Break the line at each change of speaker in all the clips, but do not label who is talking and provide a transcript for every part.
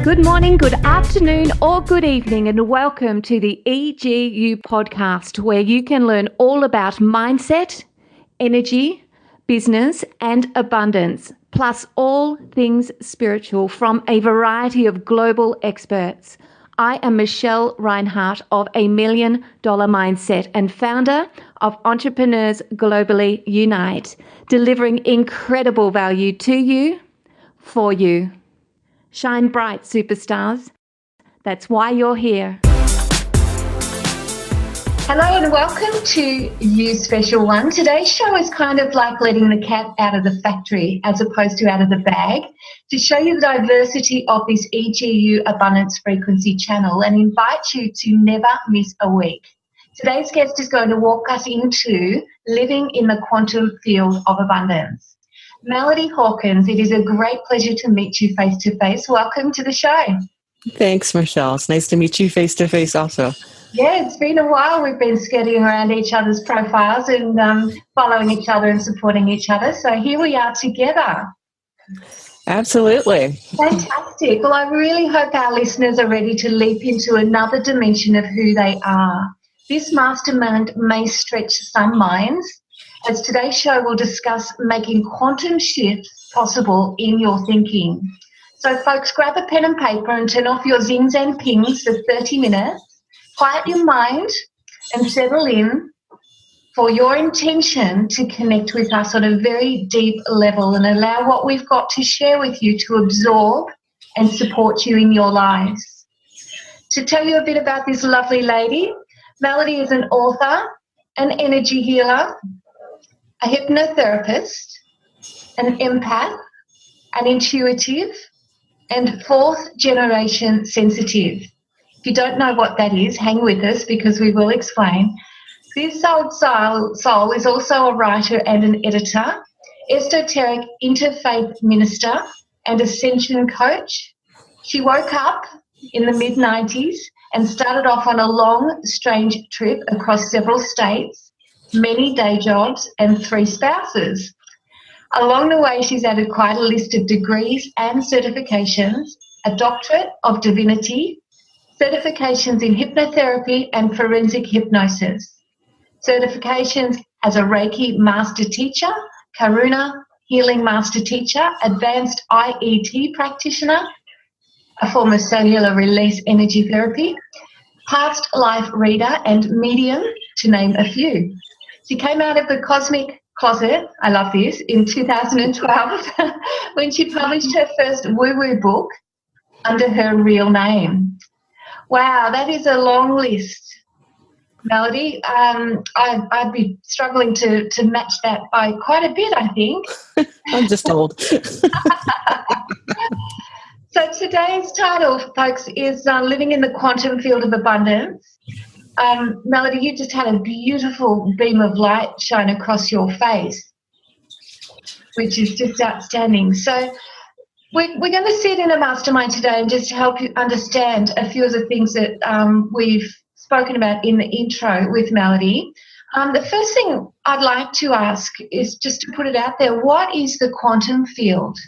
Good morning, good afternoon, or good evening, and welcome to the EGU podcast, where you can learn all about mindset, energy, business, and abundance, plus all things spiritual from a variety of global experts. I am Michelle Reinhardt of $1 Million Mindset and founder of Entrepreneurs Globally Unite, delivering incredible value to you, for you. Shine bright, superstars. That's why you're here. Hello and welcome to You Special One. Today's show is kind of like letting the cat out of the factory as opposed to out of the bag, to show you the diversity of this EGU Abundance Frequency channel and invite you to never miss a week. Today's guest is going to walk us into living in the quantum field of abundance. Melodie Hawkins, it is a great pleasure to meet you face to face. Welcome to the show.
Thanks, Michelle. It's nice to meet you face to face also.
Yeah, it's been a while. We've been skirting around each other's profiles and following each other and supporting each other. So here we are together.
Absolutely.
Fantastic. Well, I really hope our listeners are ready to leap into another dimension of who they are. This mastermind may stretch some minds, as today's show will discuss making quantum shifts possible in your thinking. So, folks, grab a pen and paper and turn off your zings and pings for 30 minutes. Quiet your mind and settle in for your intention to connect with us on a very deep level and allow what we've got to share with you to absorb and support you in your lives. To tell you a bit about this lovely lady, Melodie is an author, an energy healer, a hypnotherapist, an empath, an intuitive, and fourth generation sensitive. If you don't know what that is, hang with us because we will explain. This old soul is also a writer and an editor, esoteric interfaith minister, and ascension coach. She woke up in the mid-90s and started off on a long, strange trip across several states, many day jobs, and 3 spouses. Along the way, she's added quite a list of degrees and certifications, a doctorate of divinity, certifications in hypnotherapy and forensic hypnosis, certifications as a Reiki master teacher, Karuna healing master teacher, advanced IET practitioner, a form of cellular release energy therapy, past life reader and medium, to name a few. She came out of the cosmic closet, I love this, in 2012 when she published her first WooWoo book under her real name. Wow, that is a long list, Melodie. I'd be struggling to match that by quite a bit, I think.
I'm just old.
So today's title, folks, is Living in the Quantum Field of Abundance. Melodie, you just had a beautiful beam of light shine across your face, which is just outstanding. So we're going to sit in a mastermind today and just help you understand a few of the things that we've spoken about in the intro with Melodie. The first thing I'd like to ask is just to put it out there, what is the quantum field?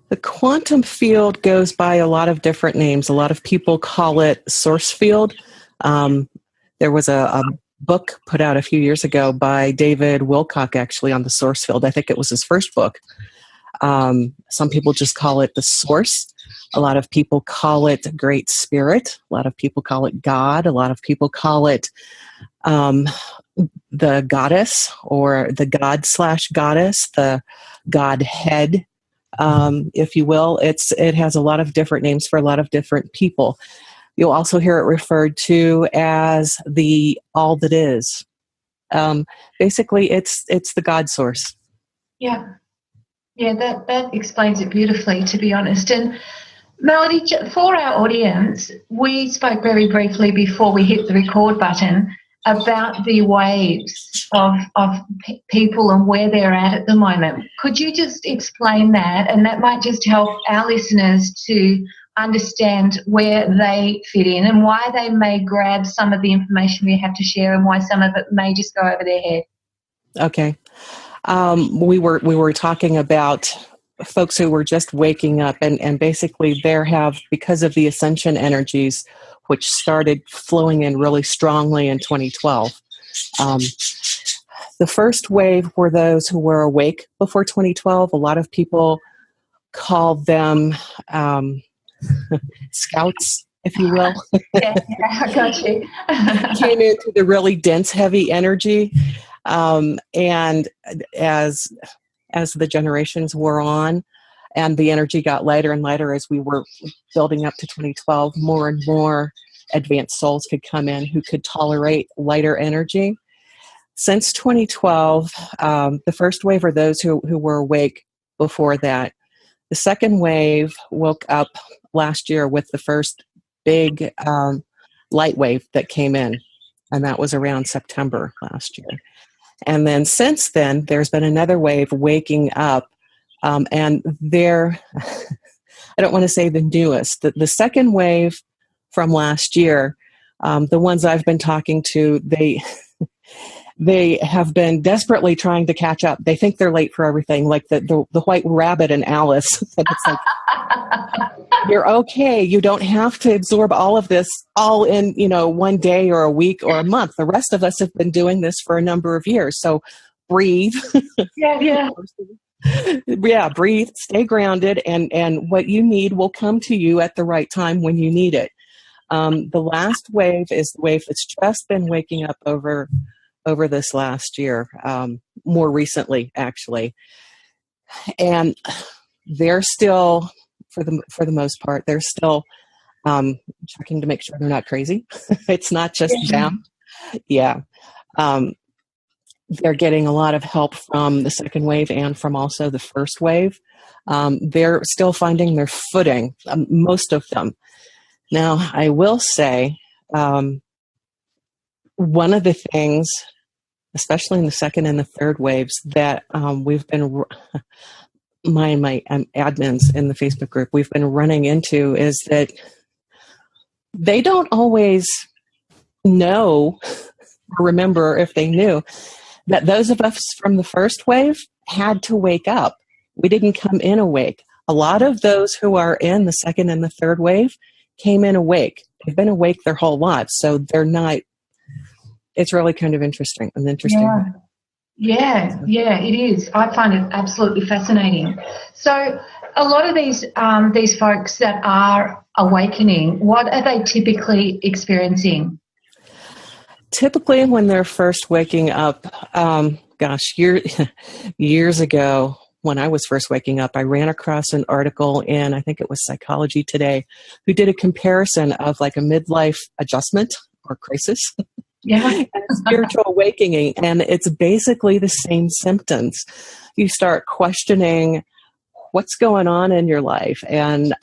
The quantum field goes by a lot of different names. A lot of people call it source field. There was a book put out a few years ago by David Wilcock, actually, on the source field. I think it was his first book. Some people just call it the source. A lot of people call it Great Spirit. A lot of people call it God. A lot of people call it the goddess, or the God/goddess, the Godhead, if you will. It has a lot of different names for a lot of different people. You'll also hear it referred to as the all that is. Basically, it's the God source.
Yeah, that explains it beautifully, to be honest. And Melodie, for our audience, we spoke very briefly before we hit the record button about the waves of people and where they're at the moment. Could you just explain that? And that might just help our listeners to understand where they fit in and why they may grab some of the information we have to share and why some of it may just go over their head.
Okay. We were talking about folks who were just waking up, and basically because of the ascension energies, which started flowing in really strongly in 2012. The first wave were those who were awake before 2012. A lot of people call them scouts, if you will.
Yeah, I got you.
Came into the really dense, heavy energy. And as the generations wore on and the energy got lighter and lighter as we were building up to 2012, more and more advanced souls could come in who could tolerate lighter energy. Since 2012, the first wave are those who were awake before that. The second wave woke up last year with the first big light wave that came in, and that was around September last year. And then since then, there's been another wave waking up, and they're, I don't want to say the newest, the second wave from last year, the ones I've been talking to, they have been desperately trying to catch up. They think they're late for everything, like the White Rabbit and Alice. And it's like, you're okay. You don't have to absorb all of this all in, one day or a week or a month. The rest of us have been doing this for a number of years. So breathe.
Yeah.
Yeah, breathe, stay grounded, and what you need will come to you at the right time when you need it. The last wave is the wave that's just been waking up over this last year, more recently, actually. And they're still, for the most part, they're still checking to make sure they're not crazy. It's not just them. Yeah. They're getting a lot of help from the second wave and from also the first wave. They're still finding their footing, most of them. Now, I will say, one of the things, especially in the second and the third waves, that we've been, my admins in the Facebook group, we've been running into is that they don't always know or remember, if they knew, that those of us from the first wave had to wake up. We didn't come in awake. A lot of those who are in the second and the third wave came in awake. They've been awake their whole lives, so they're not. It's really kind of interesting.
Yeah, it is. I find it absolutely fascinating. So, a lot of these folks that are awakening, what are they typically experiencing?
Typically, when they're first waking up, years ago, when I was first waking up, I ran across an article in, I think it was Psychology Today, who did a comparison of like a midlife adjustment or crisis.
Yeah.
And spiritual awakening, and it's basically the same symptoms. You start questioning what's going on in your life and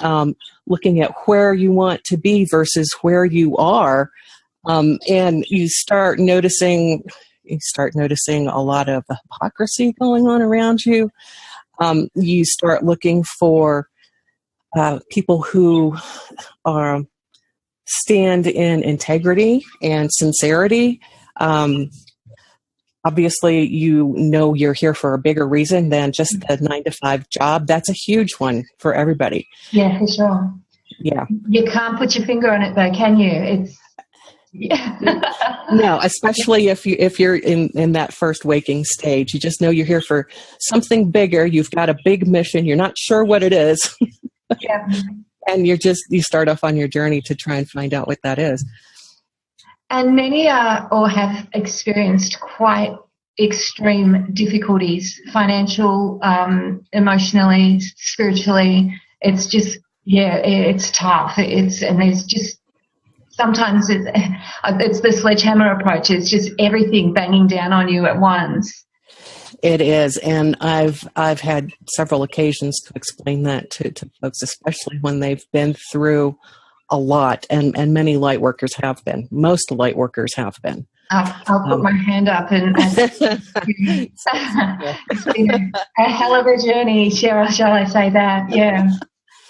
looking at where you want to be versus where you are, and you start noticing a lot of hypocrisy going on around you. You start looking for people who stand in integrity and sincerity. Obviously, you're here for a bigger reason than just the 9-to-5 job. That's a huge one for everybody.
Yeah, for sure.
Yeah.
You can't put your finger on it though, can you?
No, especially if you're in that first waking stage. You just know you're here for something bigger. You've got a big mission. You're not sure what it is.
Yeah.
And you start off on your journey to try and find out what that is.
And many are or have experienced quite extreme difficulties, financial, emotionally, spiritually. It's just, it's tough. And there's just, sometimes it's the sledgehammer approach. It's just everything banging down on you at once.
It is, and I've had several occasions to explain that to folks, especially when they've been through a lot, and many light workers have been. Most light workers have been.
I'll put my hand up, and it's been a hell of a journey, shall I say that? Yeah.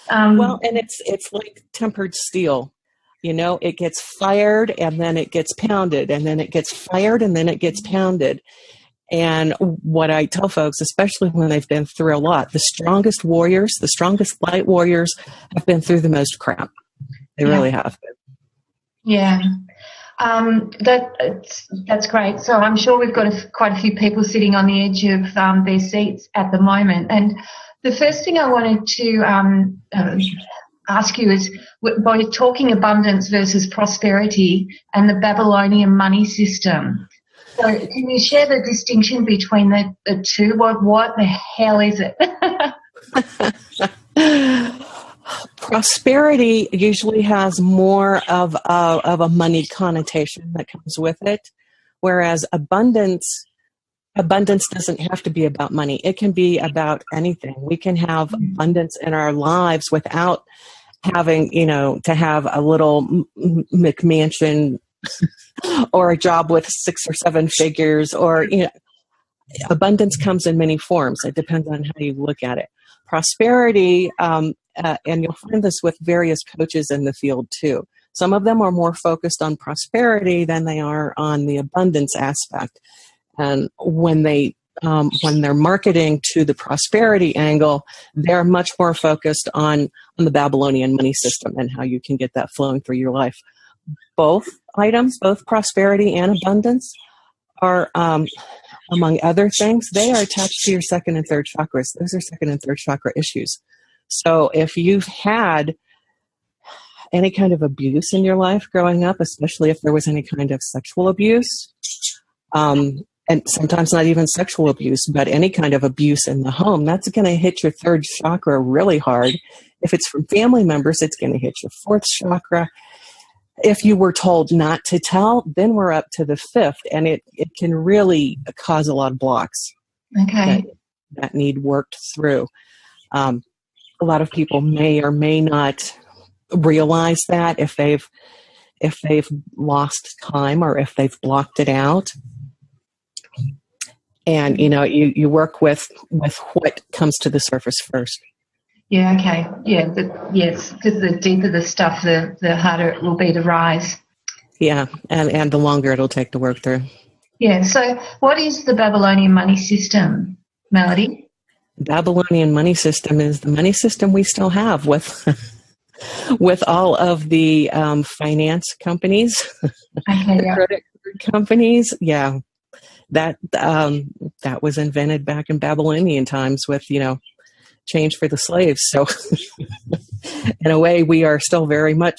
Well, and it's like tempered steel. It gets fired, and then it gets pounded, and then it gets fired, and then it gets pounded. And what I tell folks, especially when they've been through a lot, the strongest warriors, the strongest light warriors have been through the most crap. They really have been.
Yeah. That's great. So I'm sure we've got quite a few people sitting on the edge of their seats at the moment. And the first thing I wanted to ask you is, by talking abundance versus prosperity and the Babylonian money system. So can you share the distinction between the two? What the hell is it?
Prosperity usually has more of a money connotation that comes with it, whereas abundance doesn't have to be about money. It can be about anything. We can have abundance in our lives without having, to have a little McMansion or a job with 6 or 7 figures, or, abundance comes in many forms. It depends on how you look at it. Prosperity, and you'll find this with various coaches in the field too. Some of them are more focused on prosperity than they are on the abundance aspect. And when they're marketing to the prosperity angle, they're much more focused on the Babylonian money system and how you can get that flowing through your life. Both items, both prosperity and abundance, are, among other things, they are attached to your second and third chakras. Those are second and third chakra issues. So if you've had any kind of abuse in your life growing up, especially if there was any kind of sexual abuse, and sometimes not even sexual abuse, but any kind of abuse in the home, that's going to hit your third chakra really hard. If it's from family members, it's going to hit your fourth chakra. If you were told not to tell, then we're up to the fifth, and it can really cause a lot of blocks that need worked through. A lot of people may or may not realize that if they've lost time or if they've blocked it out. And, you work with what comes to the surface first.
Yeah, okay. Yeah, yes, because the deeper the stuff, the harder it will be to rise.
Yeah, and the longer it'll take to work through.
Yeah, so what is the Babylonian money system, Melodie?
Babylonian money system is the money system we still have with with all of the finance companies, credit card companies. Yeah, that was invented back in Babylonian times with, change for the slaves. So in a way, we are still very much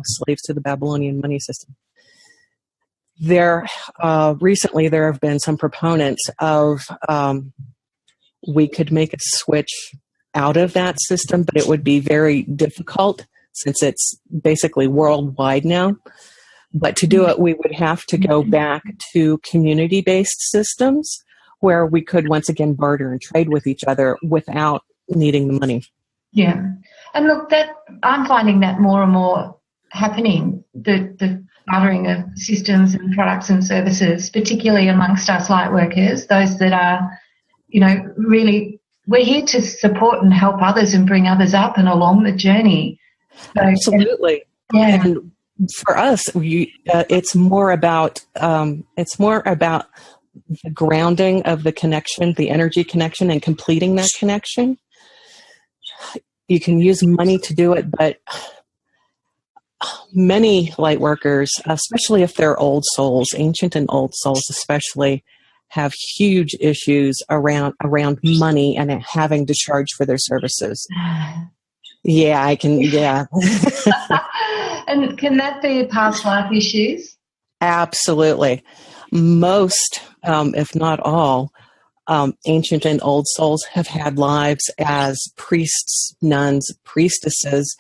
slaves to the Babylonian money system. Recently there have been some proponents of we could make a switch out of that system, but it would be very difficult since it's basically worldwide now. But to do it, we would have to go back to community-based systems where we could once again barter and trade with each other without needing the money.
Yeah. And look, I'm finding that more and more happening, the bartering of systems and products and services, particularly amongst us light workers, those that are, really, we're here to support and help others and bring others up and along the journey. So,
absolutely.
Yeah.
And for us, it's more about the grounding of the connection, the energy connection, and completing that connection. You can use money to do it, but many light workers, especially if they're old souls, ancient and old souls especially, have huge issues around money and having to charge for their services. Yeah, I can. Yeah.
And can that be past life issues?
Absolutely. Most, if not all, ancient and old souls have had lives as priests, nuns, priestesses.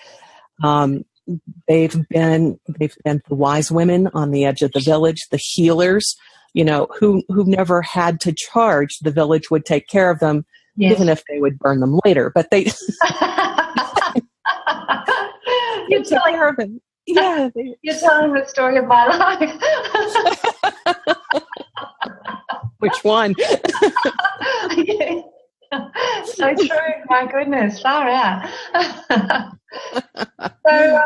They've been the wise women on the edge of the village, the healers, who never had to charge. The village would take care of them, yes, even if they would burn them later. But they
You're telling her.
Yeah,
you're telling the story of my life.
Which one?
Yeah. So true. My goodness, far out. So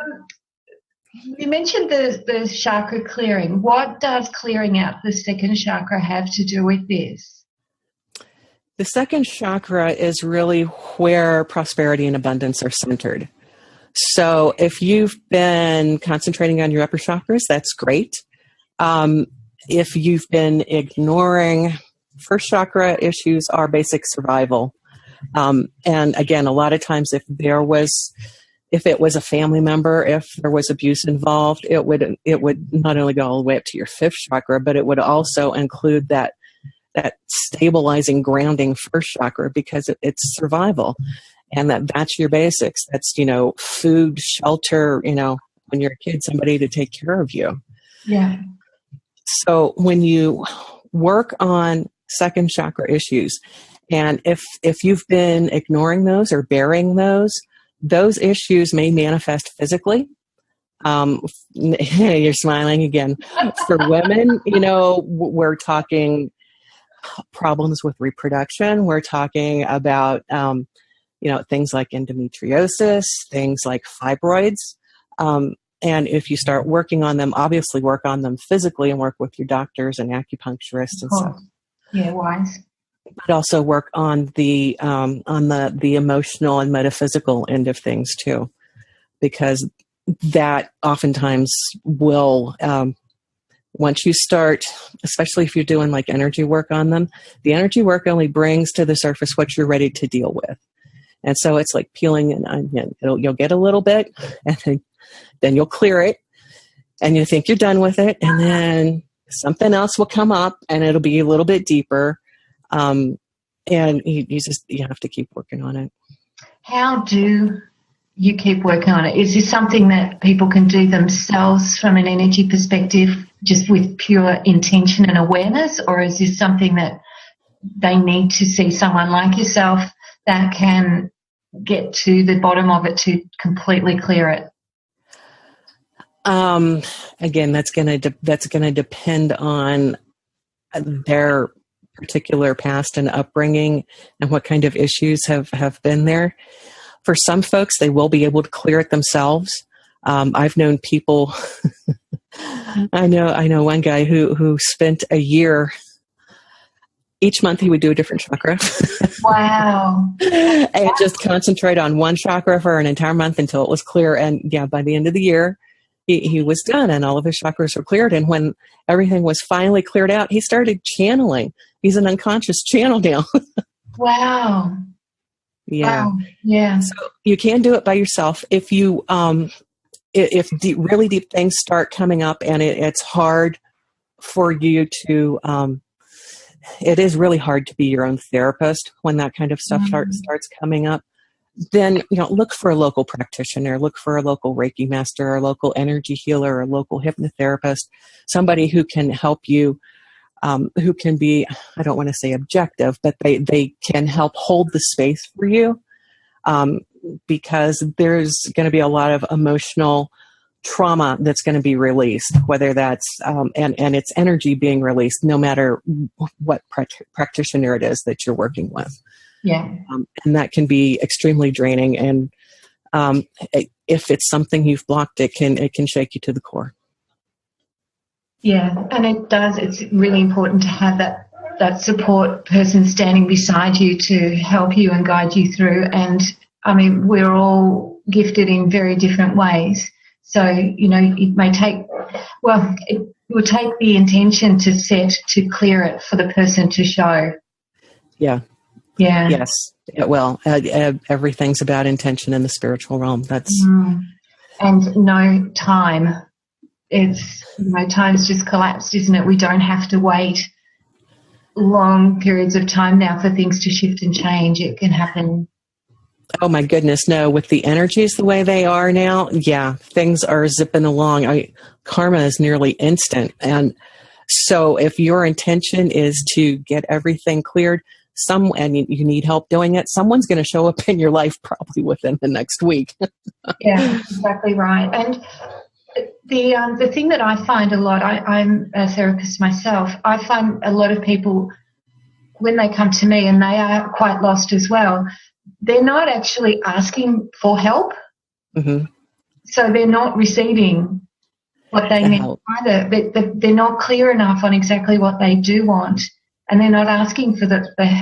you mentioned the chakra clearing. What does clearing out the second chakra have to do with this?
The second chakra is really where prosperity and abundance are centered. So if you've been concentrating on your upper chakras, that's great. If you've been ignoring first chakra issues are basic survival. And again, a lot of times if it was a family member, if there was abuse involved, it would not only go all the way up to your fifth chakra, but it would also include that stabilizing, grounding first chakra, because it's survival. And that's your basics. That's, food, shelter, when you're a kid, somebody to take care of you.
Yeah.
So when you work on second chakra issues, and if you've been ignoring those or burying those issues may manifest physically. You're smiling again. For women, we're talking problems with reproduction. We're talking about, things like endometriosis, things like fibroids. And if you start working on them, obviously work on them physically and work with your doctors and acupuncturists and stuff.
Yeah, wise.
But also work on the emotional and metaphysical end of things too, because that oftentimes will, once you start, especially if you're doing like energy work on them, the energy work only brings to the surface what you're ready to deal with. And so it's like peeling an onion. You'll get a little bit, and then you'll clear it, and you think you're done with it, and then something else will come up, and it'll be a little bit deeper. And you have to keep working on it. How
do you keep working on it? Is this something that people can do themselves from an energy perspective, just with pure intention and awareness, or is this something that they need to see someone like yourself that can get to the bottom of it to completely clear it?
Again, that's going to depend on their particular past and upbringing and what kind of issues have been there. For some folks, they will be able to clear it themselves. I've known people, I know one guy who spent a year, each month he would do a different chakra.
Wow.
And just concentrate on one chakra for an entire month until it was clear. And yeah, by the end of the year, he was done and all of his chakras were cleared. And when everything was finally cleared out, he started channeling. He's an unconscious channel now.
Wow.
Yeah.
Wow. Yeah.
So you can do it by yourself. If you, if really deep things start coming up and it's hard for you to, it is really hard to be your own therapist when that kind of stuff starts coming up. Then, look for a local practitioner, look for a local Reiki master, or a local energy healer, or a local hypnotherapist, somebody who can help you, who can be, I don't want to say objective, but they can help hold the space for you, because there's going to be a lot of emotional trauma that's going to be released, whether that's, and it's energy being released, no matter what practitioner it is that you're working with.
Yeah.
And that can be extremely draining. And if it's something you've blocked, it can shake you to the core.
Yeah, and it does. It's really important to have that support person standing beside you to help you and guide you through. And I mean, we're all gifted in very different ways. So, it may take, it will take the intention to set to clear it for the person to show.
Yeah.
Yeah.
Yes, it will. Everything's about intention in the spiritual realm. That's
and no time. It's time's just collapsed, isn't it? We don't have to wait long periods of time now for things to shift and change. It can happen.
Oh my goodness, no! With the energies the way they are now, yeah, things are zipping along. Karma is nearly instant, and so if your intention is to get everything cleared, and you need help doing it, someone's going to show up in your life probably within the next week.
Yeah, exactly right. And the thing that I find a lot, I'm a therapist myself, I find a lot of people, when they come to me and they are quite lost as well, they're not actually asking for help. Mm-hmm. So they're not receiving what they need either. But they're not clear enough on exactly what they do want. And they're not asking for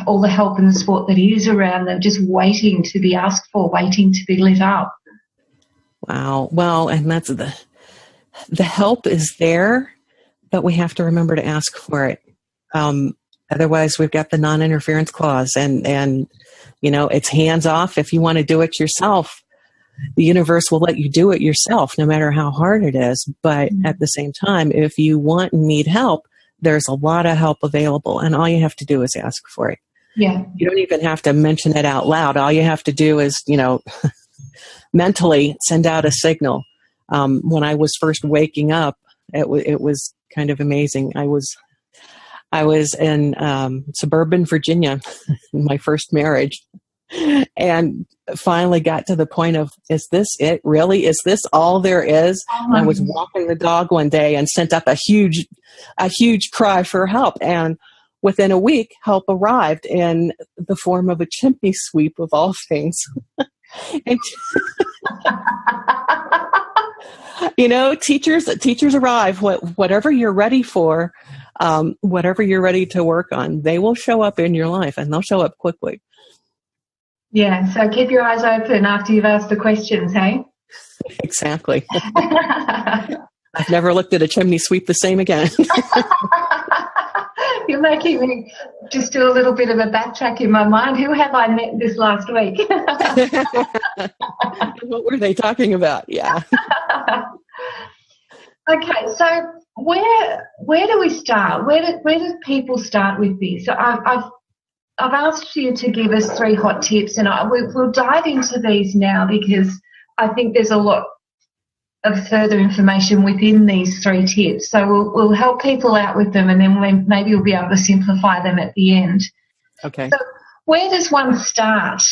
all the help and the support that is around them, just waiting to be asked for, waiting to be lit up.
Wow. Well, and that's the help is there, but we have to remember to ask for it. Otherwise, we've got the non-interference clause, and it's hands off. If you want to do it yourself, the universe will let you do it yourself, no matter how hard it is. But at the same time, if you want and need help, there's a lot of help available, and all you have to do is ask for it.
Yeah.
You don't even have to mention it out loud. All you have to do is, mentally send out a signal. When I was first waking up, it was kind of amazing. I was in suburban Virginia in my first marriage, and finally got to the point of, is this it really? Is this all there is? And I was walking the dog one day and sent up a huge cry for help. And within a week, help arrived in the form of a chimney sweep of all things. And, teachers arrive. Whatever you're ready for, whatever you're ready to work on, they will show up in your life, and they'll show up quickly.
Yeah, so keep your eyes open after you've asked the questions, hey?
Exactly. I've never looked at a chimney sweep the same again.
You're making me just do a little bit of a backtrack in my mind. Who have I met this last week?
What were they talking about? Yeah.
Okay, so where do we start? Where do people start with this? So I've asked you to give us 3 hot tips, and we'll dive into these now, because I think there's a lot of further information within these 3 tips. So we'll help people out with them, and then maybe we'll be able to simplify them at the end.
Okay.
So where does one start?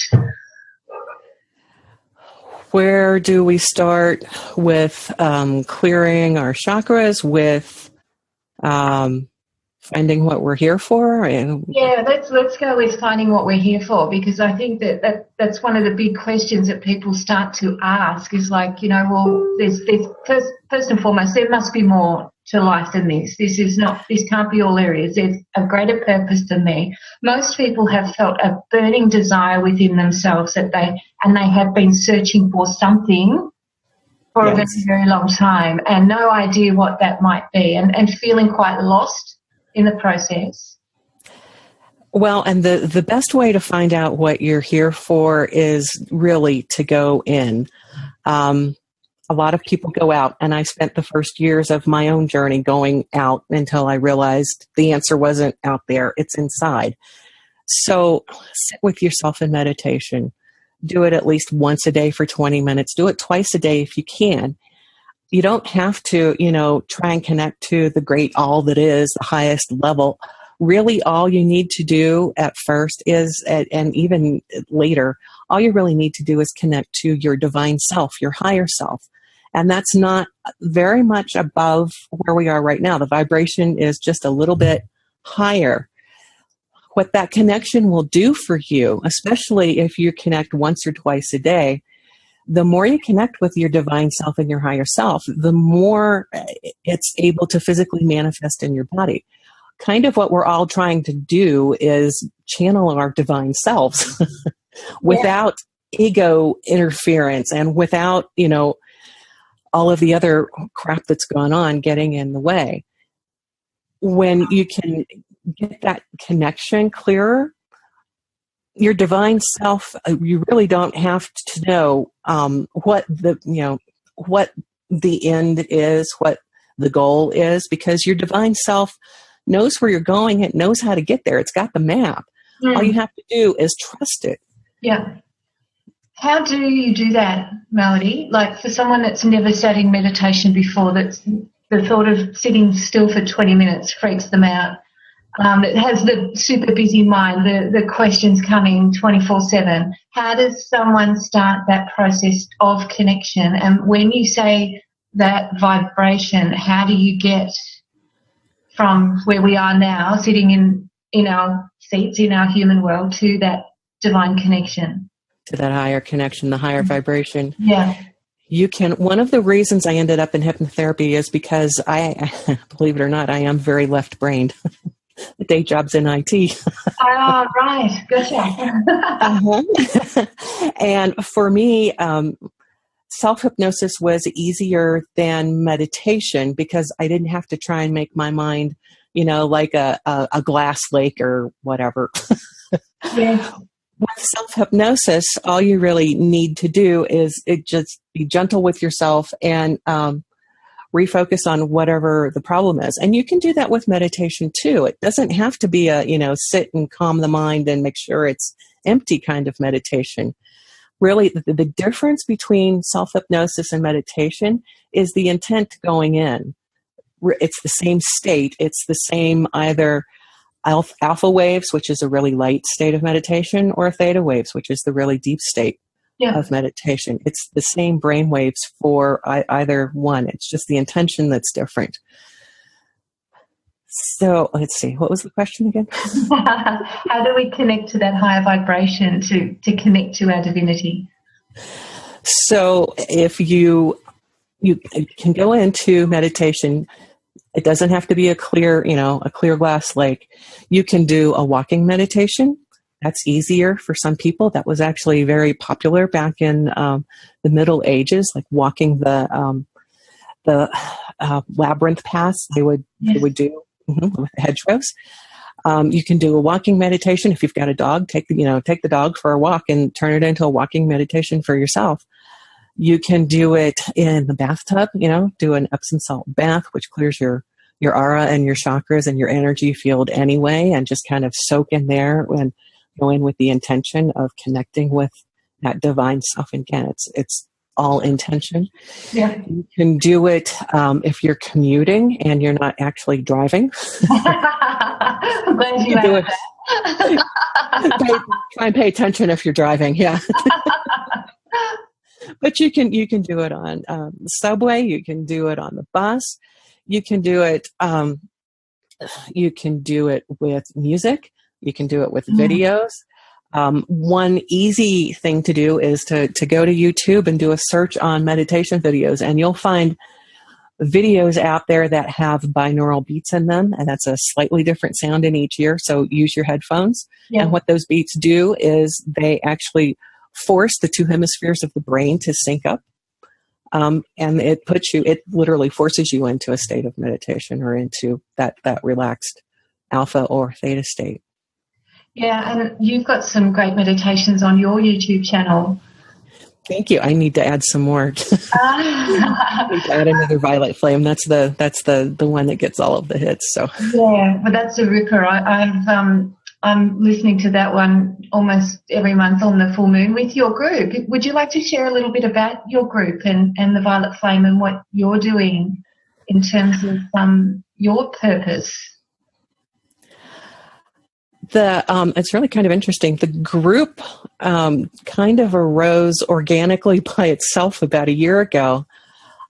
Where do we start with clearing our chakras, with finding what we're here for?
Yeah, let's go with finding what we're here for, because I think that's one of the big questions that people start to ask is like, there's first and foremost, there must be more to life than this. This can't be all there is. There's a greater purpose than me. Most people have felt a burning desire within themselves that they have been searching for something for a very, very long time, and no idea what that might be, and feeling quite lost in the process.
Well, and the best way to find out what you're here for is really to go in. A lot of people go out, and I spent the first years of my own journey going out until I realized the answer wasn't out there, it's inside. So sit with yourself in meditation. Do it at least once a day for 20 minutes. Do it twice a day if you can. You don't have to, try and connect to the great all that is, the highest level. Really, all you need to do at first is, and even later, all you really need to do is connect to your divine self, your higher self. And that's not very much above where we are right now. The vibration is just a little bit higher. What that connection will do for you, especially if you connect once or twice a day, the more you connect with your divine self and your higher self, the more it's able to physically manifest in your body. Kind of what we're all trying to do is channel our divine selves without ego interference and without, all of the other crap that's gone on getting in the way. When you can get that connection clearer, your divine self, you really don't have to know what the end is, what the goal is, because your divine self knows where you're going. It knows how to get there. It's got the map. All you have to do is trust it.
Yeah. How do you do that, Melodie? Like for someone that's never sat in meditation before, that's the thought of sitting still for 20 minutes freaks them out. It has the super busy mind, the questions coming 24/7. How does someone start that process of connection? And when you say that vibration, how do you get from where we are now, sitting in our seats in our human world, to that divine connection?
To that higher connection, the higher vibration.
Yeah.
You can. One of the reasons I ended up in hypnotherapy is because believe it or not, I am very left-brained. The day job's in IT.
Oh, right. Gotcha.
And for me, self-hypnosis was easier than meditation because I didn't have to try and make my mind, like a glass lake or whatever.
Yes.
With self-hypnosis, all you really need to do is just be gentle with yourself and refocus on whatever the problem is. And you can do that with meditation too. It doesn't have to be sit and calm the mind and make sure it's empty kind of meditation. Really, the difference between self-hypnosis and meditation is the intent going in. It's the same state. It's the same either alpha waves, which is a really light state of meditation, or theta waves, which is the really deep state of meditation. It's the same brain waves for either one. It's just the intention that's different. So let's see. What was the question again?
How do we connect to that higher vibration to connect to our divinity?
So if you can go into meditation, it doesn't have to be a clear glass lake. You can do a walking meditation. That's easier for some people. That was actually very popular back in the Middle Ages, like walking the labyrinth paths they would do with hedgerows. You can do a walking meditation. If you've got a dog, take the dog for a walk and turn it into a walking meditation for yourself. You can do it in the bathtub, do an Epsom salt bath, which clears your aura and your chakras and your energy field anyway, and just kind of soak in there and go in with the intention of connecting with that divine self. And again, it's all intention.
Yeah.
You can do it if you're commuting and you're not actually driving.
I'm glad you
do it. Try and pay attention if you're driving. Yeah. But you can do it on the subway. You can do it on the bus. You can do it. You can do it with music. You can do it with videos. One easy thing to do is to go to YouTube and do a search on meditation videos, and you'll find videos out there that have binaural beats in them, and that's a slightly different sound in each ear. So use your headphones. Yeah. And what those beats do is they actually force the two hemispheres of the brain to sync up. And it literally forces you into a state of meditation or into that relaxed alpha or theta state.
Yeah, and you've got some great meditations on your YouTube channel.
Thank you. I need to add some more. I need to add another Violet Flame. That's the one that gets all of the hits. So
yeah, but that's a ripper. I'm listening to that one almost every month on the full moon with your group. Would you like to share a little bit about your group and the Violet Flame and what you're doing in terms of your purpose?
It's really kind of interesting. The group kind of arose organically by itself about a year ago.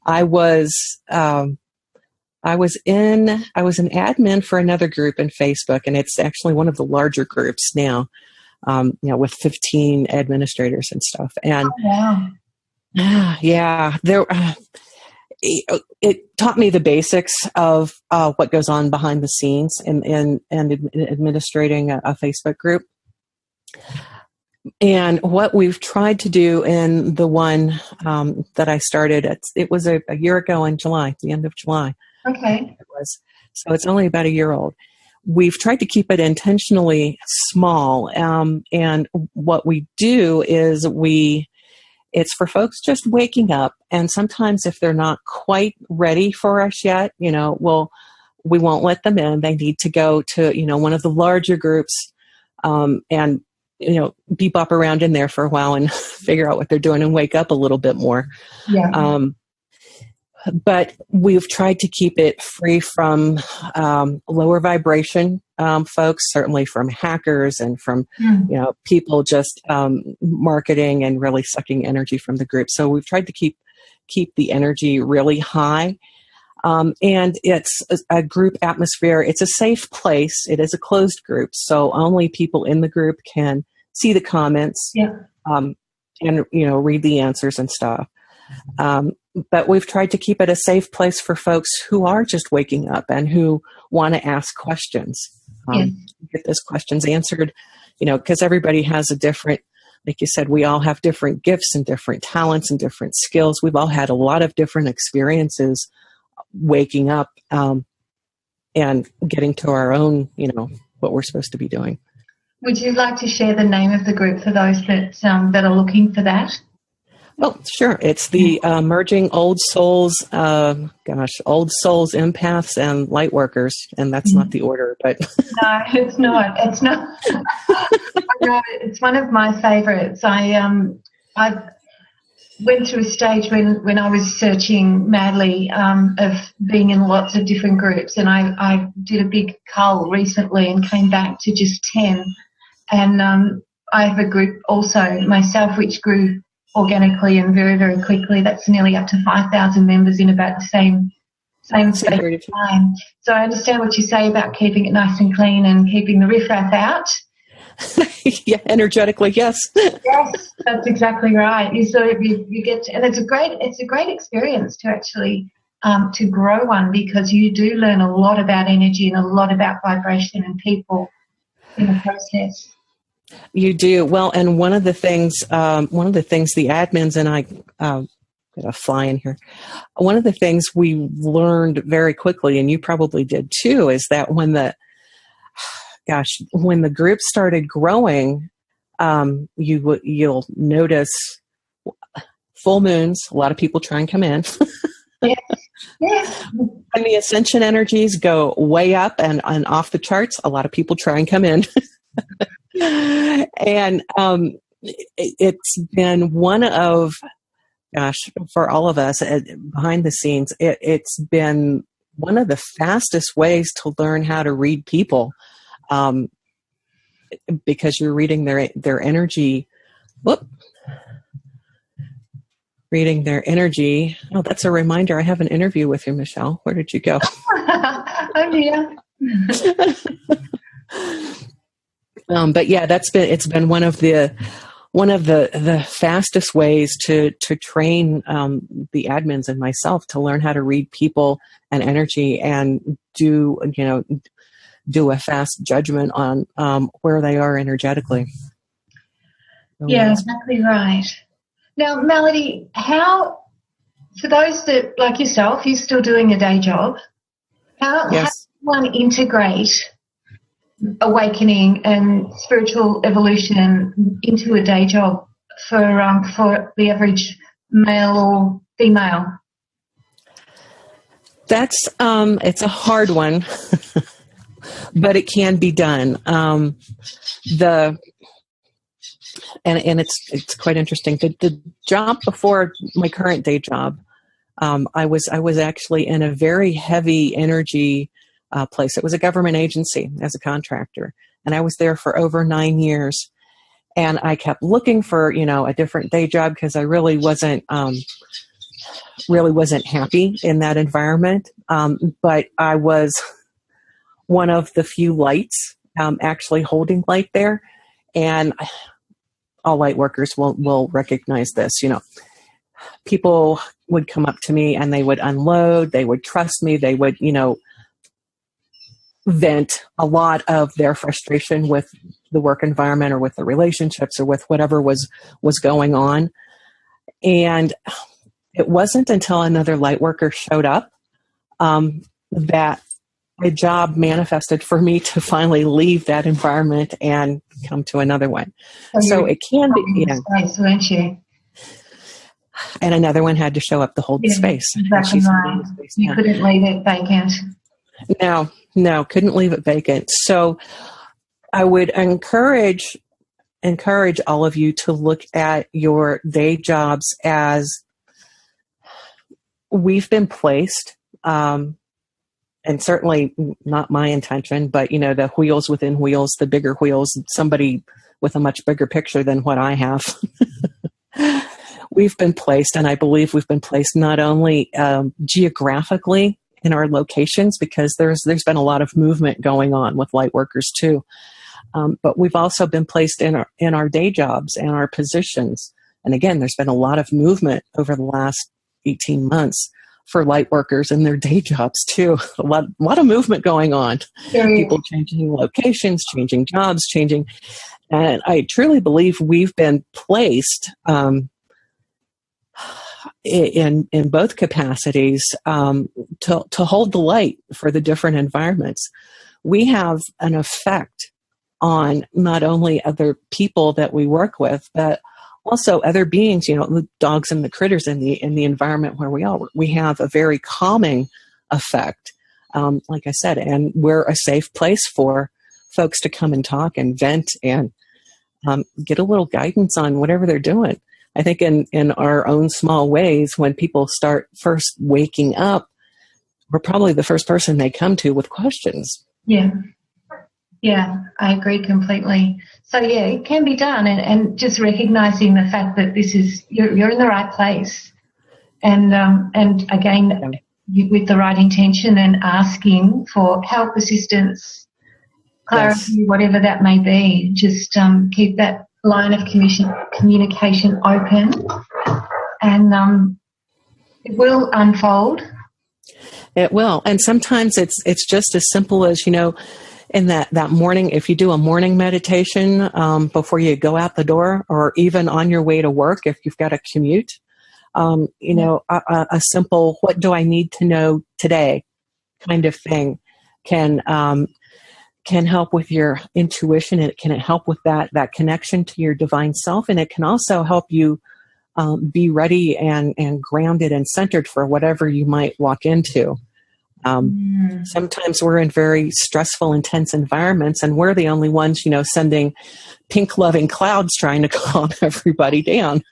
I was an admin for another group in Facebook, and it's actually one of the larger groups now, with 15 administrators and stuff. And it taught me the basics of what goes on behind the scenes in administrating a Facebook group. And what we've tried to do in the one that I started, it was a year ago in July, the end of July.
Okay.
It was. So it's only about a year old. We've tried to keep it intentionally small. And what we do is it's for folks just waking up. And sometimes if they're not quite ready for us yet, we won't let them in. They need to go to, one of the larger groups, and, bebop around in there for a while and figure out what they're doing and wake up a little bit more.
Yeah.
But we've tried to keep it free from lower vibration folks, certainly from hackers and from people just marketing and really sucking energy from the group. So we've tried to keep the energy really high. And it's a group atmosphere. It's a safe place. It is a closed group, so only people in the group can see the comments and read the answers and stuff. But we've tried to keep it a safe place for folks who are just waking up and who want to ask questions,
Yes.
get those questions answered, because everybody has a different, like you said, we all have different gifts and different talents and different skills. We've all had a lot of different experiences waking up and getting to our own, what we're supposed to be doing.
Would you like to share the name of the group for those that are looking for that?
Oh, sure. It's the Merging Old Souls, Old Souls, Empaths, and Lightworkers. And that's not the order, but...
No, it's not. It's not. No, it's one of my favourites. I went through a stage when I was searching madly of being in lots of different groups, and I did a big cull recently and came back to just 10. And I have a group also myself which grew organically and very, very quickly. That's nearly up to 5,000 members in about the same space of time. So I understand what you say about keeping it nice and clean and keeping the riffraff out.
Yeah, energetically, yes.
Yes, that's exactly right. You get to, and it's a great experience to actually to grow one, because you do learn a lot about energy and a lot about vibration and people in the process.
You do. Well, and one of the things the admins and I, got a fly in here. One of the things we learned very quickly, and you probably did too, is that when the group started growing, you'll notice full moons. A lot of people try and come in.
Yes. Yes.
And the ascension energies go way up and off the charts. A lot of people try and come in. And it's been one of, for all of us behind the scenes, it's been one of the fastest ways to learn how to read people, because you're reading their energy. Reading their energy. Oh, that's a reminder. I have an interview with you, Michelle. Where did you go?
I'm here.
But yeah, it's been one of the fastest ways to train the admins and myself to learn how to read people and energy and do a fast judgment on where they are energetically.
Yeah, exactly right. Now, Melodie, for those that, like yourself, you're still doing a day job, how does one integrate awakening and spiritual evolution into a day job for the average male or female?
That's it's a hard one, but it can be done. And it's quite interesting. The job before my current day job, I was actually in a very heavy energy place. It was a government agency as a contractor, and I was there for over 9 years. And I kept looking for a different day job because I really wasn't happy in that environment. But I was one of the few lights actually holding light there, and all light workers will recognize this. People would come up to me and they would unload, they would trust me, they would, vent a lot of their frustration with the work environment or with the relationships or with whatever was going on. And it wasn't until another light worker showed up that a job manifested for me to finally leave that environment and come to another one. So it can be,
space, weren't you?
And another one had to show up to hold the space.
Exactly right. You couldn't leave it vacant. No, couldn't leave it vacant. So I would encourage all of you to look at your day jobs as we've been placed, and certainly not my intention, but the wheels within wheels, the bigger wheels, somebody with a much bigger picture than what I have. We've been placed, and I believe we've been placed not only geographically in our locations, because there's been a lot of movement going on with light workers too, but we've also been placed in our day jobs and our positions
And again, there's been a lot of movement over the last 18 months for light workers in their day jobs too. A lot of movement going on. People changing locations, changing jobs, changing. And I truly believe we've been placed in both capacities to hold the light for the different environments. We have an effect on not only other people that we work with, but also other beings, the dogs and the critters in the environment where we are. We have a very calming effect, like I said, and we're a safe place for folks to come and talk and vent and get a little guidance on whatever they're doing. I think in our own small ways, when people start first waking up, we're probably the first person they come to with questions.
Yeah, I agree completely. So yeah, it can be done, and just recognizing the fact that this is you're in the right place, and again with the right intention and asking for help, assistance, clarity, whatever that may be. Just keep that line of communication open, and it will unfold.
It will, and sometimes it's just as simple as in that morning, if you do a morning meditation before you go out the door, or even on your way to work if you've got a commute, a simple "what do I need to know today" kind of thing can help with your intuition, and it can help with that connection to your divine self, and it can also help you be ready and grounded and centered for whatever you might walk into. Sometimes we're in very stressful, intense environments, and we're the only ones, sending pink loving clouds trying to calm everybody down.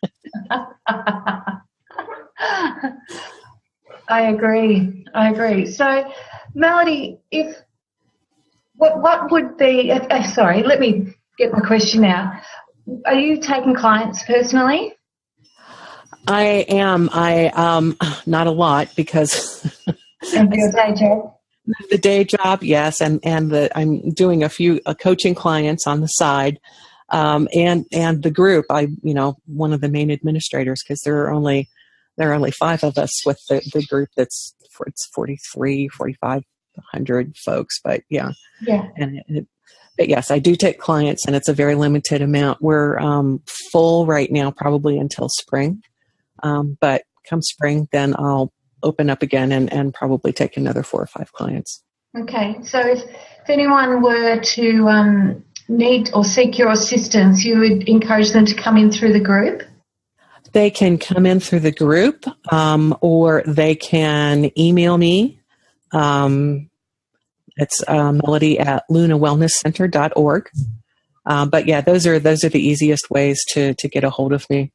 I agree. So, Melodie, what would be? Sorry, let me get my question out. Are you taking clients personally?
I am. Not a lot because.
And your day job?
The day job, yes, and I'm doing a few coaching clients on the side, and the group. One of the main administrators, because there are only 5 of us with the group. It's 4,500 folks, but yeah. But yes, I do take clients, and it's a very limited amount. We're full right now, probably until spring, but come spring, then I'll open up again and probably take another 4 or 5 clients.
Okay, so if anyone were to need or seek your assistance, you would encourage them to come in through the group?
They can come in through the group, or they can email me. It's Melodie at lunawellnesscenter.org. But yeah, those are the easiest ways to get a hold of me.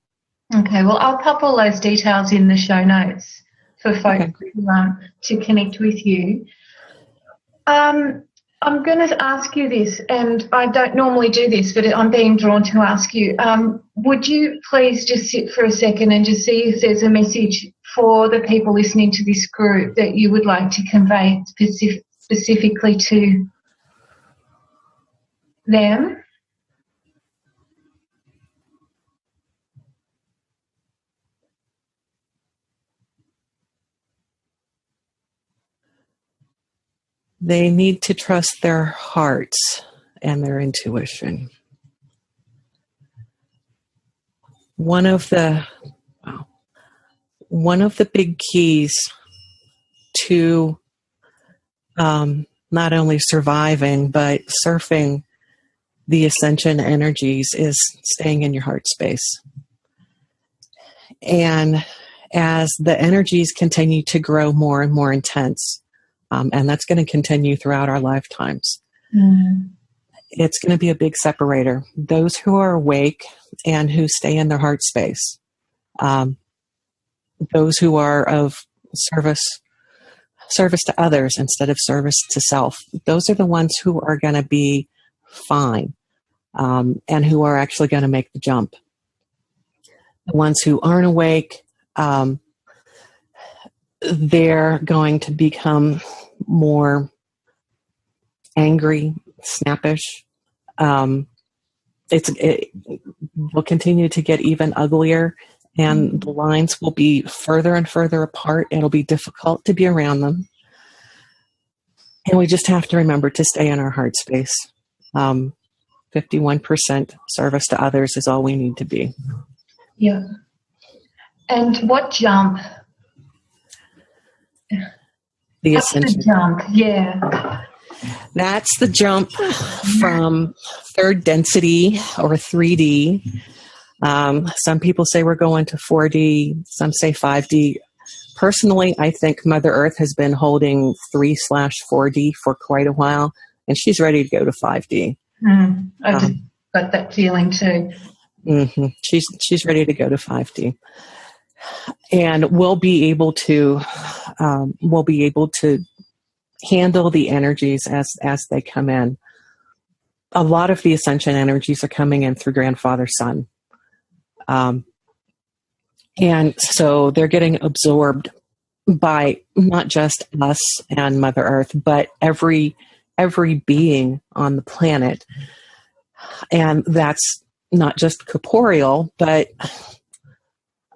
Okay, well, I'll pop all those details in the show notes for folks to connect with you. I'm going to ask you this, and I don't normally do this, but I'm being drawn to ask you. Would you please just sit for a second and just see if there's a message for the people listening to this group that you would like to convey specifically to them?
They need to trust their hearts and their intuition. One of the big keys to not only surviving but surfing the ascension energies is staying in your heart space. And as the energies continue to grow more and more intense, and that's going to continue throughout our lifetimes. It's going to be a big separator. Those who are awake and who stay in their heart space, those who are of service to others instead of service to self, those are the ones who are going to be fine, and who are actually going to make the jump. The ones who aren't awake, they're going to become more angry, snappish. will continue to get even uglier, and the lines will be further and further apart. It'll be difficult to be around them. And we just have to remember to stay in our heart space. 51% service to others is all we need to be.
Yeah. And what jump?
The
What's
ascension.
the jump? Yeah.
That's the jump from third density or 3D. Some people say we're going to 4D. Some say 5D. Personally, I think Mother Earth has been holding 3/4D for quite a while, and she's ready to go to 5D.
I just got that feeling too.
Mm-hmm. She's ready to go to 5D, and we'll be able to handle the energies as they come in. A lot of the ascension energies are coming in through Grandfather Sun. And so they're getting absorbed by not just us and Mother Earth, but every being on the planet. And that's not just corporeal, but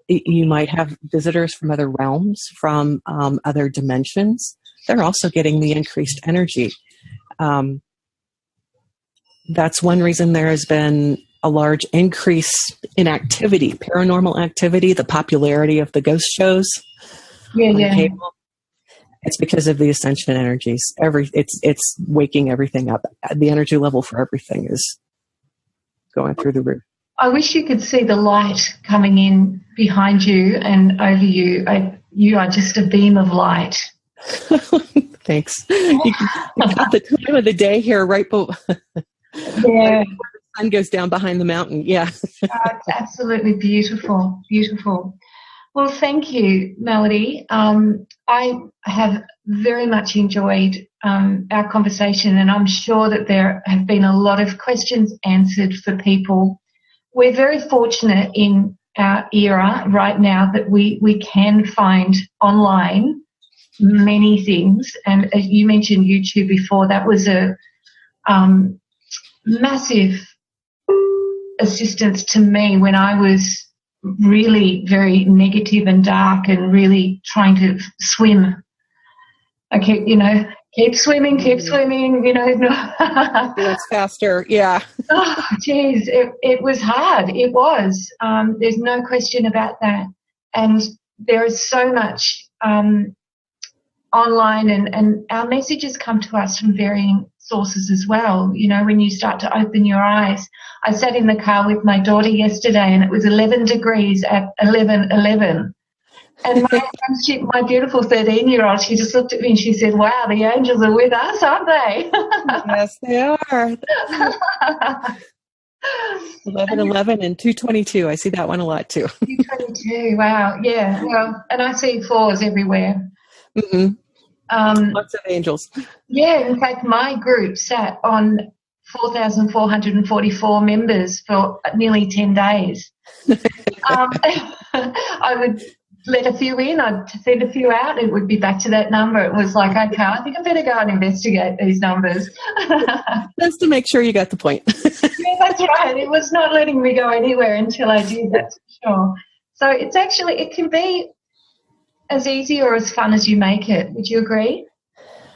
you might have visitors from other realms, from other dimensions. They're also getting the increased energy. That's one reason there has been a large increase in activity, paranormal activity, the popularity of the ghost shows on cable. It's because of the ascension energies. It's waking everything up. The energy level for everything is going through the roof.
I wish you could see the light coming in behind you and over you. You are just a beam of light.
Thanks. You got the time of the day here, right?
Yeah.
The sun goes down behind the mountain. Yeah.
It's absolutely beautiful, beautiful. Well, thank you, Melodie. I have very much enjoyed our conversation, and I'm sure that there have been a lot of questions answered for people. We're very fortunate in our era right now that we can find online many things. And as you mentioned YouTube before, that was a massive assistance to me when I was really very negative and dark and really trying to swim. I keep swimming,
It's faster, yeah.
Oh, geez, it was hard. It was. There's no question about that. And there is so much online, and our messages come to us from varying sources as well. You know, when you start to open your eyes. I sat in the car with my daughter yesterday, and it was 11 degrees at 11:11. And my beautiful 13-year-old, she just looked at me and she said, "Wow, the angels are with us, aren't they?"
Yes, they are. 11:11 and 2:22. I see that one a lot too.
2:22. Wow. Yeah. Well, and I see fours everywhere.
Mm-hmm. Lots of angels.
Yeah. In fact, my group sat on 4,444 members for nearly 10 days. I would let a few in, I'd send a few out, it would be back to that number. It was like, okay, I think I better go and investigate these numbers.
Just to make sure you got the point.
Yeah, that's right. It was not letting me go anywhere until I did, that's for sure. So it can be as easy or as fun as you make it. Would you agree?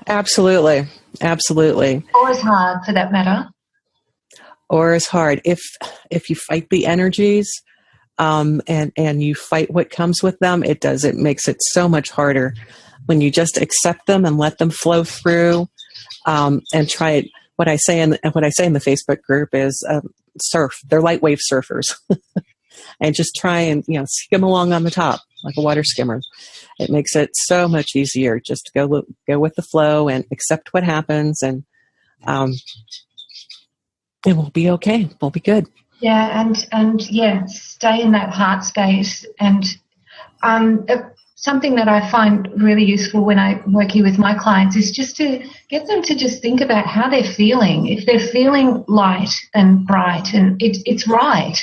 Absolutely. Absolutely.
Or as hard, for that matter.
Or as hard. If you fight the energies, and you fight what comes with them, it makes it so much harder. When you just accept them and let them flow through, and try it. What I say in the Facebook group is surf. They're light wave surfers, and just try and skim along on the top like a water skimmer. It makes it so much easier just to go with the flow and accept what happens, and it will be okay. We'll be good.
Yeah, and stay in that heart space. And something that I find really useful when I'm working with my clients is just to get them to just think about how they're feeling. If they're feeling light and bright, and it's right.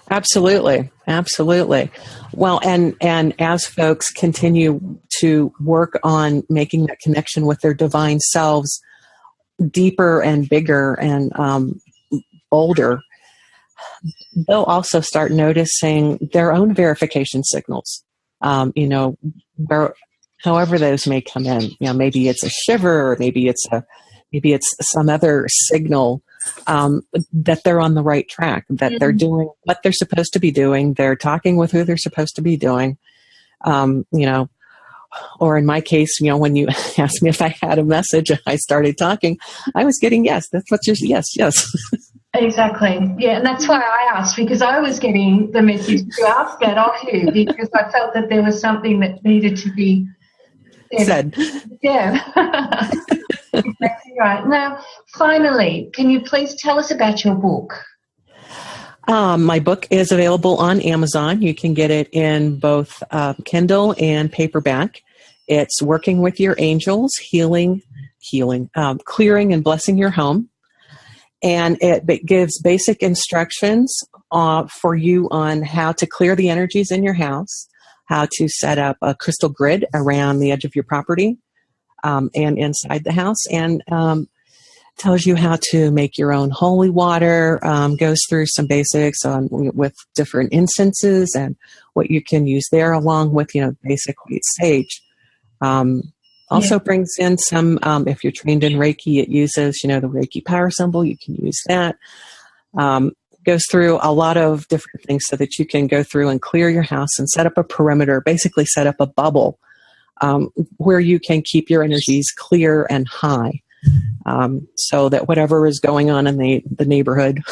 Absolutely. Absolutely. Well, and as folks continue to work on making that connection with their divine selves deeper and bigger and bolder, they'll also start noticing their own verification signals. Where, however those may come in. Maybe it's a shiver, or maybe it's some other signal that they're on the right track, that they're doing what they're supposed to be doing. They're talking with who they're supposed to be doing. Or in my case, when you asked me if I had a message and I started talking, I was getting yes. That's what you're, yes.
Exactly. Yeah, and that's why I asked, because I was getting the message to ask that of you, because I felt that there was something that needed to be said. Yeah. Exactly right. Now, finally, can you please tell us about your book?
My book is available on Amazon. You can get it in both Kindle and paperback. It's Working with Your Angels, Clearing and Blessing Your Home. And it gives basic instructions for you on how to clear the energies in your house, how to set up a crystal grid around the edge of your property and inside the house, and tells you how to make your own holy water, goes through some basics with different incenses and what you can use there, along with, basically sage. Also brings in some, if you're trained in Reiki, it uses, the Reiki power symbol. You can use that. Goes through a lot of different things so that you can go through and clear your house and set up a perimeter, basically set up a bubble where you can keep your energies clear and high. So that whatever is going on in the neighborhood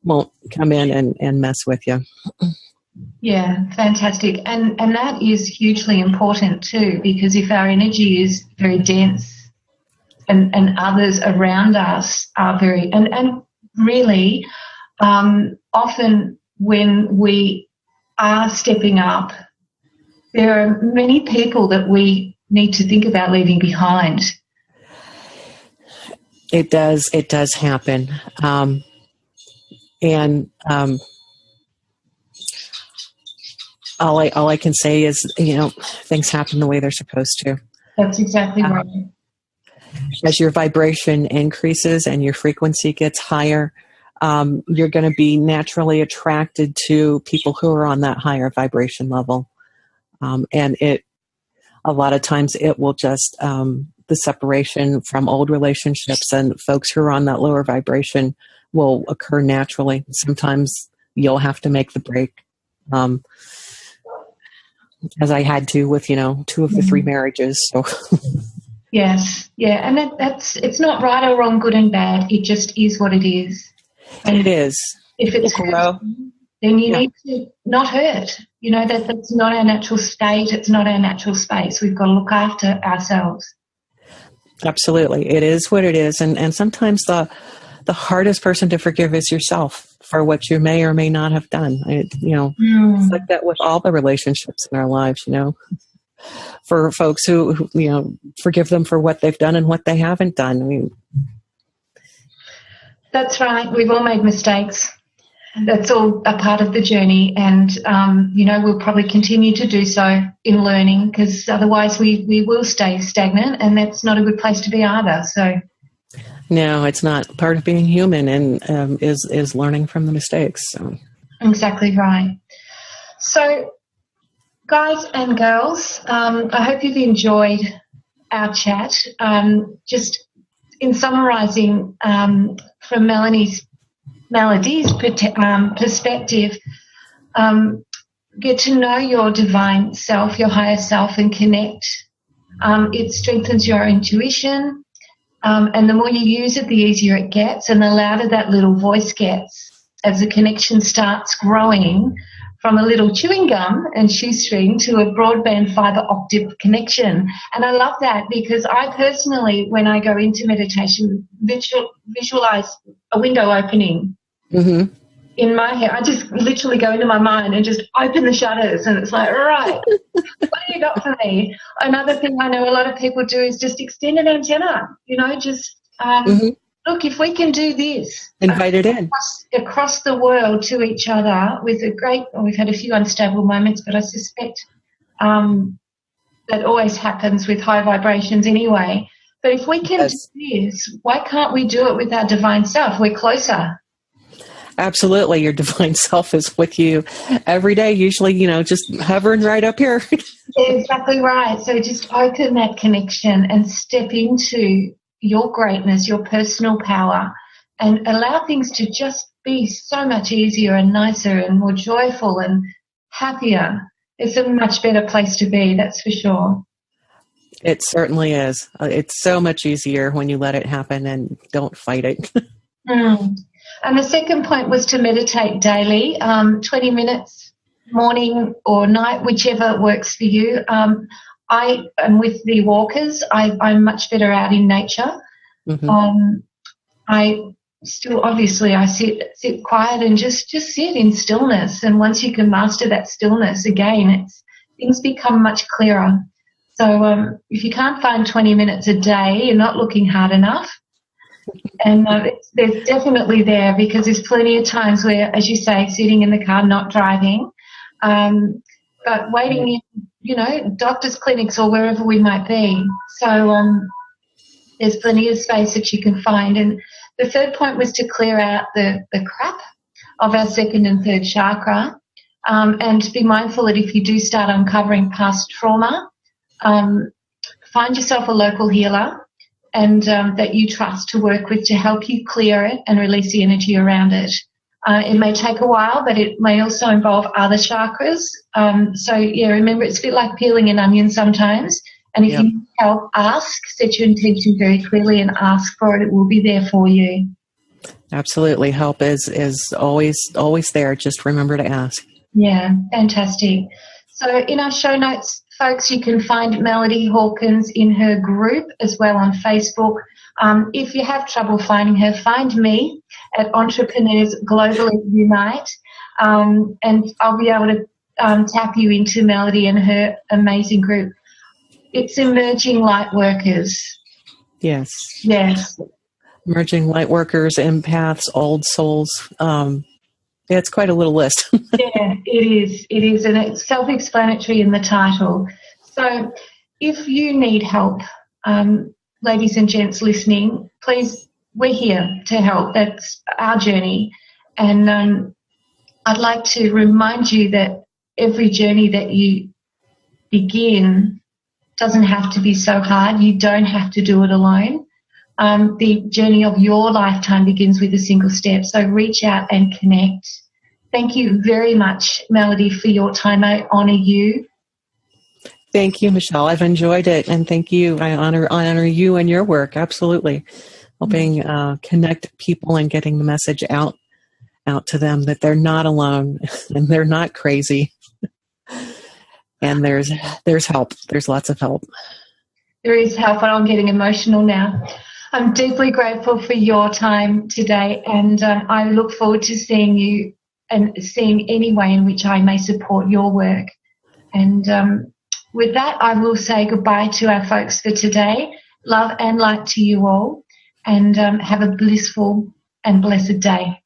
won't come in and mess with you.
Yeah, fantastic. And that is hugely important too, because if our energy is very dense and others around us are very, and really often when we are stepping up, there are many people that we need to think about leaving behind.
It does happen. All I can say is, things happen the way they're supposed to.
That's exactly right.
As your vibration increases and your frequency gets higher, you're going to be naturally attracted to people who are on that higher vibration level. And a lot of times it will just, the separation from old relationships and folks who are on that lower vibration will occur naturally. Sometimes you'll have to make the break. As I had to with, 2 of the 3 marriages. So.
Yes. Yeah. And it's not right or wrong, good and bad. It just is what it is. And
it is.
If it's hurt, then you need to not hurt. That's not our natural state. It's not our natural space. We've got to look after ourselves. Absolutely.
It is what it is. And sometimes the hardest person to forgive is yourself for what you may or may not have done. It's like that with all the relationships in our lives, for folks who forgive them for what they've done and what they haven't done.
That's right. We've all made mistakes. That's all a part of the journey. And, we'll probably continue to do so in learning, because otherwise we will stay stagnant, and that's not a good place to be either. So.
No, it's not. Part of being human and is learning from the mistakes. So.
Exactly right. So, guys and girls, I hope you've enjoyed our chat. Just in summarising from Melodie's perspective, get to know your divine self, your higher self, and connect. It strengthens your intuition. And the more you use it, the easier it gets, and the louder that little voice gets as the connection starts growing from a little chewing gum and shoestring to a broadband fiber optic connection. And I love that, because I personally, when I go into meditation, visualize a window opening in my head. I just literally go into my mind and just open the shutters, and it's like, right, what do you got for me? Another thing I know a lot of people do is just extend an antenna, look, if we can do this.
Invite it in.
Across the world to each other with we've had a few unstable moments, but I suspect that always happens with high vibrations anyway. But if we can do this, why can't we do it with our divine self? We're closer.
Absolutely. Your divine self is with you every day, usually, just hovering right up here.
Yeah, exactly right. So just open that connection and step into your greatness, your personal power, and allow things to just be so much easier and nicer and more joyful and happier. It's a much better place to be, that's for sure.
It certainly is. It's so much easier when you let it happen and don't fight it.
Mm. And the second point was to meditate daily, 20 minutes, morning or night, whichever works for you. I am with the walkers. I'm much better out in nature.
Mm-hmm.
I still, obviously, I sit quiet and just sit in stillness. And once you can master that stillness, again, things become much clearer. So if you can't find 20 minutes a day, you're not looking hard enough. And there's definitely there, because there's plenty of times where, as you say, sitting in the car, not driving, but waiting in, doctors' clinics or wherever we might be. So there's plenty of space that you can find. And the third point was to clear out the crap of our second and third chakra, and be mindful that if you do start uncovering past trauma, find yourself a local healer and that you trust to work with to help you clear it and release the energy around it. It may take a while, but it may also involve other chakras. Remember, it's a bit like peeling an onion sometimes. And if you need help, ask, set your intention very clearly and ask for it. It will be there for you.
Absolutely. Help is always there. Just remember to ask.
Yeah, fantastic. So in our show notes, folks, you can find Melodie Hawkins in her group as well on Facebook. If you have trouble finding her, find me at Entrepreneurs Globally Unite, and I'll be able to tap you into Melodie and her amazing group. It's Emerging Light Workers.
Yes.
Yes.
Emerging light workers, empaths, old souls. It's quite a little list.
Yeah, it is, and it's self-explanatory in the title. So if you need help, ladies and gents listening, please, we're here to help. That's our journey. And I'd like to remind you that every journey that you begin doesn't have to be so hard. You don't have to do it alone. The journey of your lifetime begins with a single step. So reach out and connect. Thank you very much, Melodie, for your time. I honour you.
Thank you, Michelle. I've enjoyed it, and thank you. I honor you and your work. Absolutely, helping connect people and getting the message out to them that they're not alone and they're not crazy. And there's help. There's lots of help.
There is help, and I'm getting emotional now. I'm deeply grateful for your time today, and I look forward to seeing you and seeing any way in which I may support your work. And with that, I will say goodbye to our folks for today. Love and light to you all, and have a blissful and blessed day.